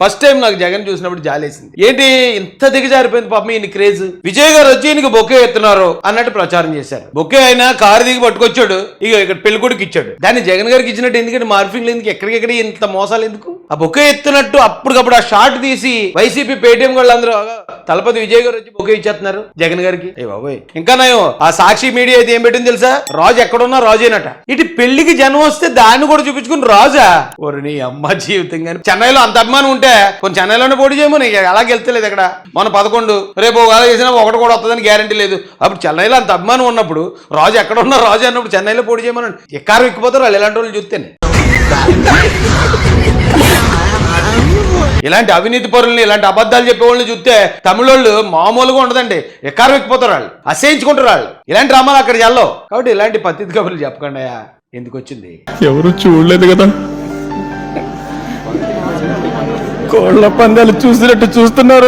First time నాకు జగన్ చూసినప్పుడు జాలేసింది. ఏంటి ఇంత దిగజారిపోయింది పాపం ఈయన క్రేజ్. విజయ్ గారు వచ్చి ఈయనకి బొకే ఎత్తున్నారు అన్నట్టు ప్రచారం చేశారు. బొకే అయినా కారు దిగి పట్టుకొచ్చాడు, ఇక ఇక్కడ పెళ్లి కొడుకు ఇచ్చాడు. దాన్ని జగన్ గారికి ఇచ్చినట్టు ఎందుకంటే మార్ఫింగ్లు ఎందుకు, ఎక్కడికెక్కడ ఇంత మోసాలు ఎందుకు? ఆ బొకే ఎత్తున్నట్టు అప్పటికప్పుడు ఆ షాట్ తీసి వైసీపీ పేటీఎం వాళ్ళందరూ తలపతి విజయ్ గారు వచ్చి బొకే ఇచ్చేస్తున్నారు జగన్ గారికి. ఏ బాబోయ్, ఇంకా నయం ఆ సాక్షి మీడియా అయితే ఏం పెట్టింది తెలుసా? రాజు ఎక్కడున్నా రాజేనట. ఇటు పెళ్లికి జనం వస్తే దాన్ని కూడా చూపించుకుని రాజా. ఓరి నీ అమ్మ జీవితం. కానీ చెన్నైలో అంత అభిమానం ఉంటే కొంచెం చెన్నైలోనే పోటీ చేయమని ఎలా గెలుతలేదు అక్కడ. మన 11 రేపు వేళ చేసినా ఒకటి కూడా వస్తుందని గ్యారంటీ లేదు. అప్పుడు చెన్నైలో అంత అభిమానం ఉన్నప్పుడు రాజు ఎక్కడున్నా రాజు అన్నప్పుడు చెన్నైలో పోటీ చేయమని ఎక్కారు ఎక్కిపోతారు వాళ్ళు ఇలాంటి వాళ్ళు చూస్తేనే. ఇలాంటి అవినీతి పరుల్ని, ఇలాంటి అబద్ధాలు చెప్పే వాళ్ళని చూస్తే తమిళోళ్ళు మామూలుగా ఉండదండి, ఎక్కారు ఎక్కిపోతారు వాళ్ళు, అసహించుకుంటారు వాళ్ళు. ఇలాంటి డ్రామాలు అక్కడ చెల్లవు. కాబట్టి ఇలాంటి పద్ధతి కబుర్లు చెప్పకండి. ఎందుకు వచ్చింది? ఎవరు చూడలేదు కదా, కోళ్ల పందాలు చూసినట్టు చూస్తున్నారు.